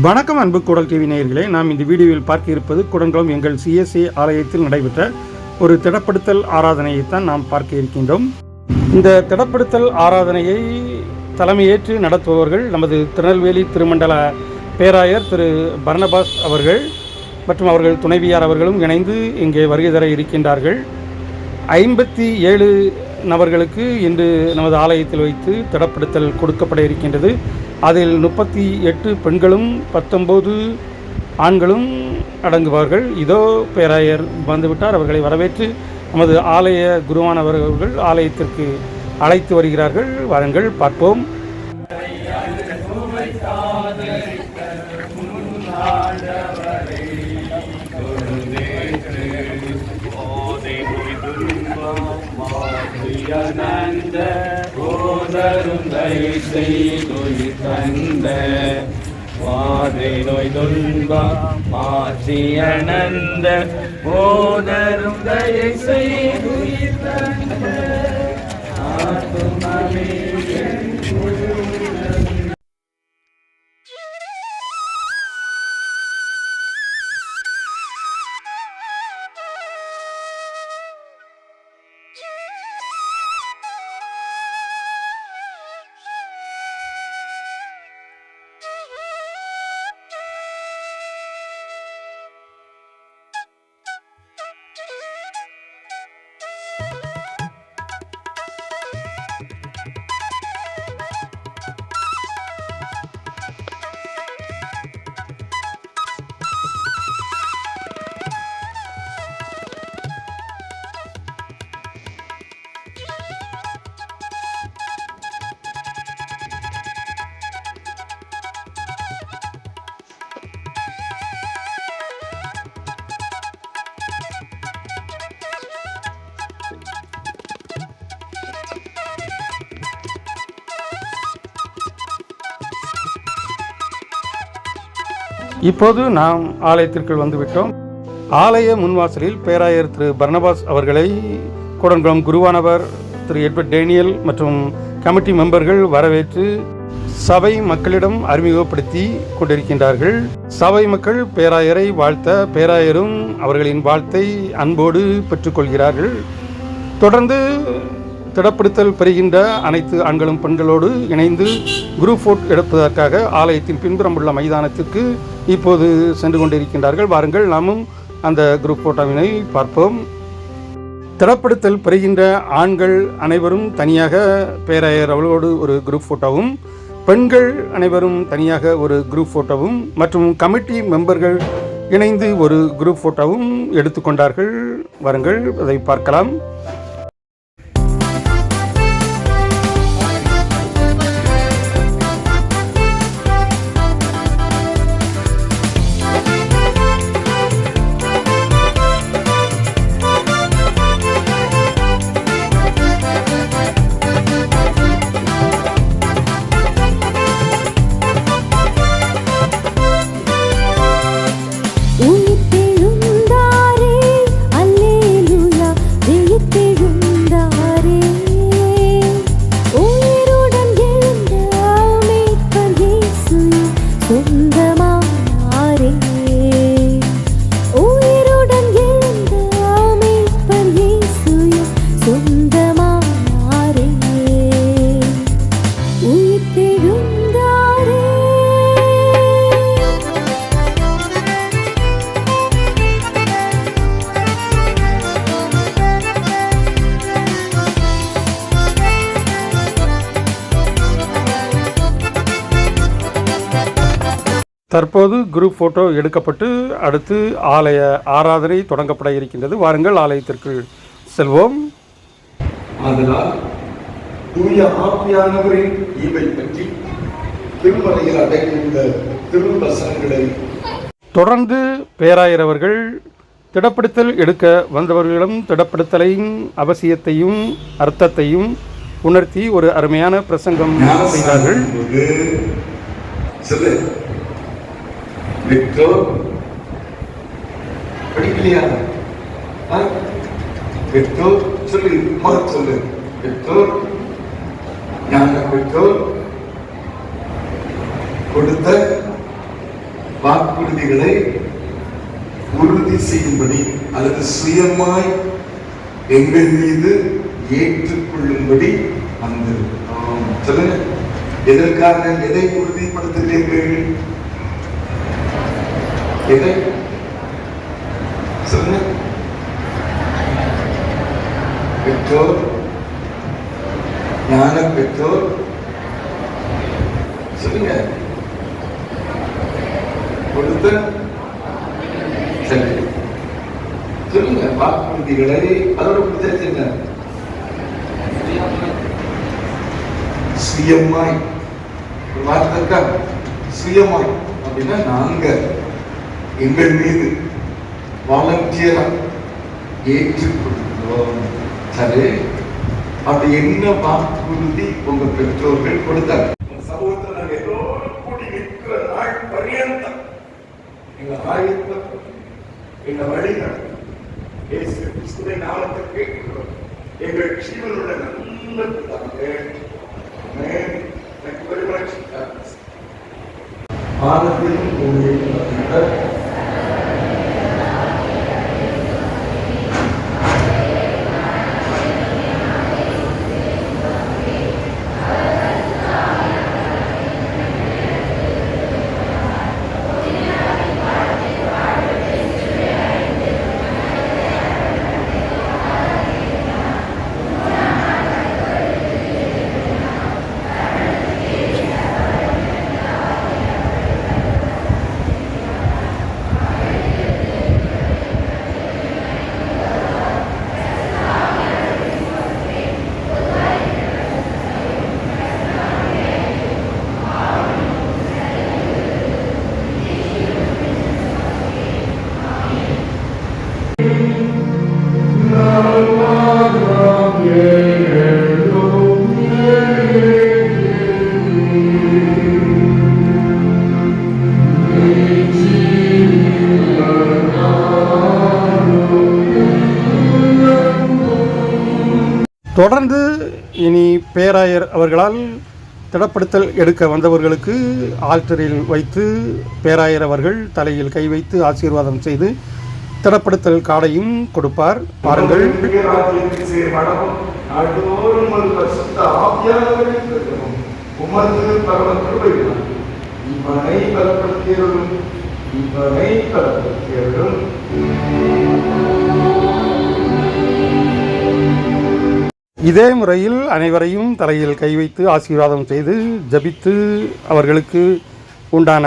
வணக்கம் அன்பு கூடல் டிவி நேயர்களே, நாம் இந்த வீடியோவில் பார்க்க இருப்பது குடங்குளம் எங்கள் சிஎஸ்ஏ ஆலயத்தில் நடைபெற்ற ஒரு திடப்படுத்தல் ஆராதனையைத்தான் நாம் பார்க்க இருக்கின்றோம். இந்த திடப்படுத்தல் ஆராதனையை தலைமையேற்று நடத்துபவர்கள் நமது திருநெல்வேலி திருமண்டல பேராயர் திரு பர்னபாஸ் அவர்கள் மற்றும் அவர்கள் துணைவியார் அவர்களும் இணைந்து இங்கே வருகை தர இருக்கின்றார்கள். 57 நபர்களுக்கு இன்று நமது ஆலயத்தில் வைத்து திடப்படுத்தல் கொடுக்கப்பட இருக்கின்றது. அதில் 38 பெண்களும் 19 ஆண்களும் அடங்குவார்கள். இதோ பேராயர் வந்துவிட்டார். அவர்களை வரவேற்று நமது ஆலய குருவானவர்கள் ஆலயத்திற்கு அழைத்து வருகிறார்கள். வாருங்கள், பார்ப்போம். நந்த ஓதருந்தை செய்துயிர்ந்த வாதை நோய் துன்பம் மாற்றியனந்த ஓதருந்தையை செய்துயிர்ந்த ஆத்துமமே இப்போது நாம் ஆலயத்திற்குள் வந்துவிட்டோம். ஆலய முன்வாசலில் பேராயர் திரு பர்னபாஸ் அவர்களை குடங்குளம் குருவானவர் திரு எட்வர்ட் டேனியல் மற்றும் கமிட்டி மெம்பர்கள் வரவேற்று சபை மக்களிடம் அறிமுகப்படுத்தி கொண்டிருக்கின்றார்கள். சபை மக்கள் பேராயரை வாழ்த்த பேராயரும் அவர்களின் வாழ்த்தை அன்போடு பெற்றுக்கொள்கிறார்கள். தொடர்ந்து திடப்படுத்தல் பெறுகின்ற அனைத்து ஆண்களும் பெண்களோடு இணைந்து குரூப் போட்டோ எடுப்பதற்காக ஆலயத்தின் பின்புறம் உள்ள மைதானத்திற்கு இப்போது சென்று கொண்டிருக்கின்றார்கள். வாருங்கள், நாமும் அந்த குரூப் போட்டோவினை பார்ப்போம். திடப்படுத்தல் பெறுகின்ற ஆண்கள் அனைவரும் தனியாக பேராயர் அவர்களோடு ஒரு குரூப் போட்டோவும், பெண்கள் அனைவரும் தனியாக ஒரு குரூப் போட்டோவும் மற்றும் கமிட்டி மெம்பர்கள் இணைந்து ஒரு குரூப் போட்டோவும் எடுத்துக்கொண்டார்கள். வாருங்கள், அதை பார்க்கலாம். தற்போது குரூப் போட்டோ எடுக்கப்பட்டு அடுத்து ஆலய ஆராதனை தொடங்கப்பட இருக்கின்றது. வாருங்கள், ஆலயத்திற்கு செல்வோம். அதனால் தூய ஆவியானவரின் ஈவை பற்றி திருமலையில் அடங்கியுள்ள திருவசனங்களை தொடர்ந்து பேராயர் அவர்கள் திடப்படுத்தல் எடுக்க வந்தவர்களிடம் திடப்படுத்தலின் அவசியத்தையும் அர்த்தத்தையும் உணர்த்தி ஒரு அருமையான பிரசங்கம் செய்தார்கள். பெற்றோர் படிக்கலையா? பெற்றோர் சொல்லு, சொல்லு. பெற்றோர் ஞான பெற்றோர் கொடுத்த வாக்குறுதிகளை உறுதி செய்யும்படி அல்லது சுயமாய் எங்கள் மீது ஏற்றுக்கொள்ளும்படி வந்திருக்கிறோம். சொல்லுங்க, எதற்காக, எதை உறுதிப்படுத்துகிறீர்கள்? எதை சொல்லுங்க? பெற்றோர், ஞான பெற்றோர், சொல்லுங்க, கொடுத்த, சரி சொல்லுங்க, வாக்குறுதிகளை அதோட புரிஞ்சுங்க. சுயமாய் வார்த்தை சுயமாய் அப்படின்னா நாங்க எங்கள் மீது வாலண்டியரா ஏற்றுக்கொள்கிறோம். சரி, அப்படி என்ன வாக்குறுதி உங்க பெற்றோர்கள் கொடுத்தாங்க? சமூகத்தில் நாங்கள் எல்லோரும் கூடி நிற்கிற நாள் பரியந்தம் எங்க ஆயத்தை எங்க வழிகள் இயேசு கிறிஸ்துவின் நாமத்தில் கேட்கிறோம். எங்கள் ஜீவனுடைய நல்ல பிதாவே, ஆமென். Thank you very much. ஆனந்திலும் ஊழியர்கள் தொடர்ந்து இனி பேராயர் அவர்களால் திடப்படுத்தல் எடுக்க வந்தவர்களுக்கு ஆல்டரில் வைத்து பேராயர் அவர்கள் தலையில் கை வைத்து ஆசீர்வாதம் செய்து திடப்படுத்தல் காடையும் கொடுப்பார். பாருங்கள். இதே முறையில் அனைவரையும் தலையில் கை வைத்து ஆசீர்வாதம் செய்து ஜபித்து அவர்களுக்கு உண்டான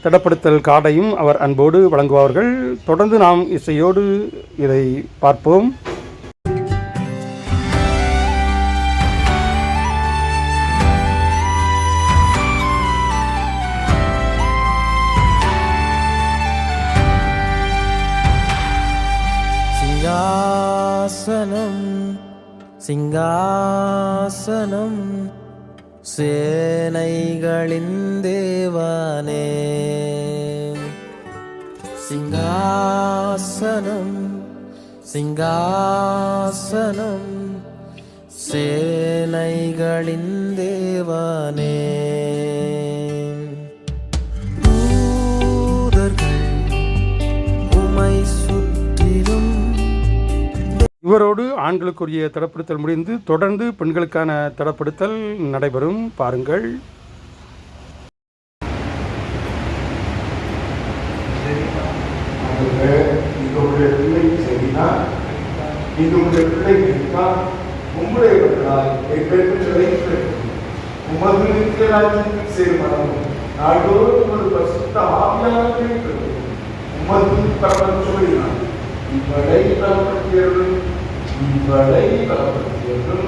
திடப்படுத்தல் கார்டையும் அவர் அன்போடு வழங்குவார்கள். தொடர்ந்து நாம் இசையோடு இதை பார்ப்போம். சிங்காசனம் சிங்காசனம் சேனைகளின் தேவனே, சிங்காசனம் சிங்காசனம் சேனைகளின் தேவனே. தூதர்கள் உமை சுற்றிலும். இவரோடு ஆண்களுக்குரிய தடப்படுத்தல் முடிந்து தொடர்ந்து பெண்களுக்கான தடப்படுத்தல் நடைபெறும். பாருங்கள். உங்களுடைய பிள்ளை சரினா, உங்களுடைய பிள்ளை உங்களுடையவர்களால் உமது ராஜ்யத்தில் சேரும் நாடோடு உமது பரிசுத்த ஆவியானவரை உமது பரவல் சொல்லினார். இவளை பலப்படுத்தியவர்கள் இவளை பலப்படுத்தியவர்கள்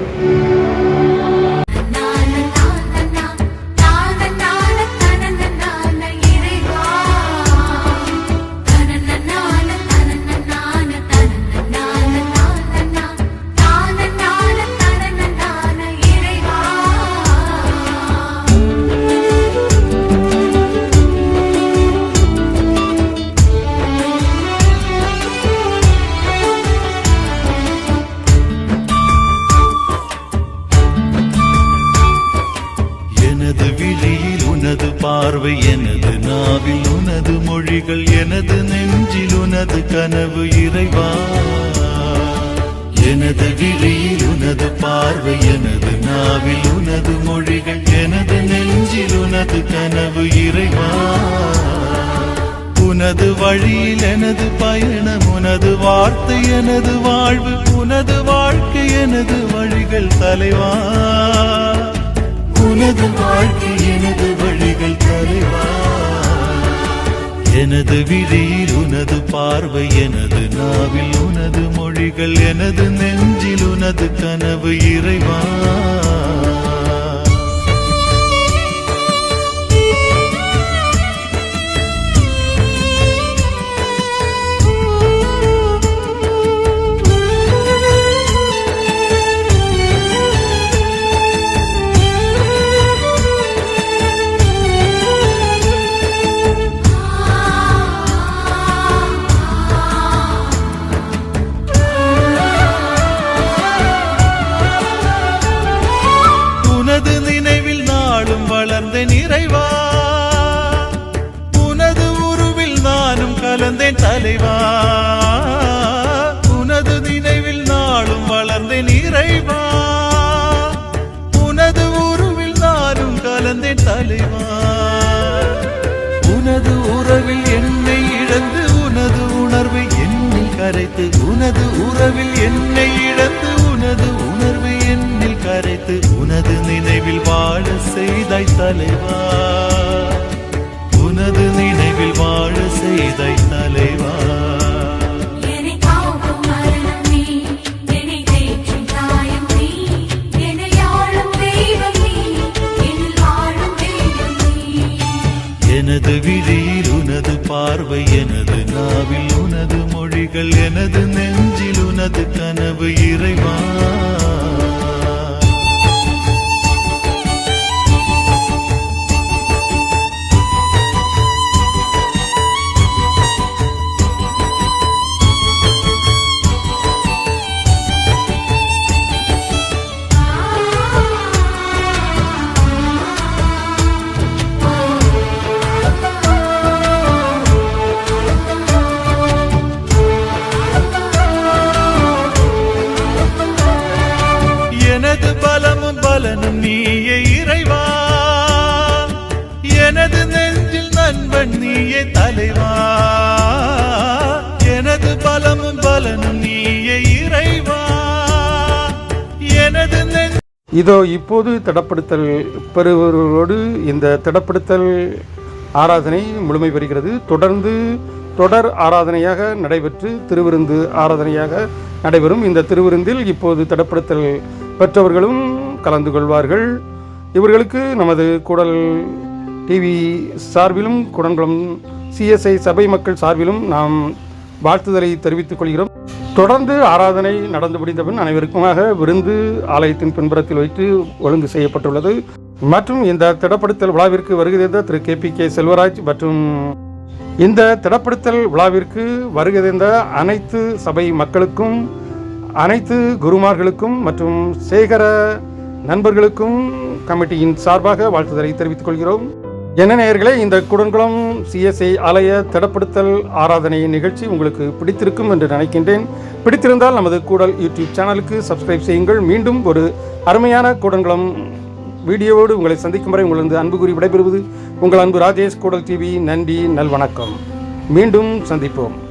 உனது மொழிகள் எனது நெஞ்சில் உனது கனவு இறைவா எனது விழியில் உனது பார்வை எனது நாவில் உனது மொழிகள் எனது நெஞ்சில் உனது கனவு இறைவா உனது வழியில் எனது பயணம் உனது வார்த்தை எனது வாழ்வு உனது வாழ்க்கை எனது வழிகள் தலைவா உனது வாழ்க்கை எனது வழிகள் தலைவா எனது விழியில் உனது பார்வை எனது நாவில் உனது மொழிகள் எனது நெஞ்சில் உனது கனவு இறைவா நிறைவா உனது உருவில் நானும் கலந்தேன் தலைவா உனது நினைவில் நாளும் வளர்ந்தேன் இறைவா உனது உருவில் நானும் கலந்தேன் தலைவா உனது உறவில் என்னை இழந்து உனது உணர்வை என்னில் கரைத்து உனது உறவில் என்னை இழந்து உனது உணர்வை என்னில் கரைத்து உனது நினைவில் வாழ செய்தாய் தலைவா உனது நினைவில் வாழ செய்தாய் தலைவா எனது விழியில் உனது பார்வை எனது நாவில் உனது மொழிகள் எனது நெஞ்சில் உனது கனவு இறைவா எனது பலமும் பலனும் நீயே இறைவா எனது நெஞ்சில் நண்பன் நீயே தலைவா எனது பலமும் பலனும் நீயே இறைவா எனது இதோ இப்போது திடப்படுத்தல் பெறுபவர்களோடு இந்த திடப்படுத்தல் ஆராதனை முழுமை பெறுகிறது. தொடர்ந்து தொடர் ஆராதனையாக நடைபெற்று திருவிருந்து ஆராதனையாக நடைபெறும். இந்த திருவிருந்தில் இப்போது திடப்படுத்தல் பெற்றவர்களும் கலந்து கொள்வார்கள். இவர்களுக்கு நமது கூடல் டிவி சார்பிலும் குடன்குளம் சிஎஸ்ஐ சபை மக்கள் சார்பிலும் நாம் வாழ்த்துதலை தெரிவித்துக் கொள்கிறோம். தொடர்ந்து ஆராதனை நடந்து முடிந்தபின் அனைவருக்குமாக விருந்து ஆலயத்தின் பின்புறத்தில் வைத்து ஒழுங்கு செய்யப்பட்டுள்ளது. மற்றும் இந்த திடப்படுத்தல் விழாவிற்கு வருகை தந்த திரு KPK செல்வராஜ் மற்றும் இந்த திடப்படுத்தல் விழாவிற்கு வருகை தந்த அனைத்து சபை மக்களுக்கும் அனைத்து குருமார்களுக்கும் மற்றும் சேகர நண்பர்களுக்கும் கமிட்டியின் சார்பாக வாழ்த்துதலை தெரிவித்துக் கொள்கிறோம். என்ன நேயர்களே, இந்த குடன்குளம் சிஎஸ்ஐ ஆலய திடப்படுத்தல் ஆராதனை நிகழ்ச்சி உங்களுக்கு பிடித்திருக்கும் என்று நினைக்கின்றேன். பிடித்திருந்தால் நமது கூடல் யூடியூப் சேனலுக்கு சப்ஸ்கிரைப் செய்யுங்கள். மீண்டும் ஒரு அருமையான குடன்குளம் வீடியோவோடு உங்களை சந்திக்கும் வரை உங்களது அன்பு கூறி விடைபெறுவது உங்கள் அன்பு ராஜேஷ். கூடல் டிவி. நன்றி, நல்வணக்கம். மீண்டும் சந்திப்போம்.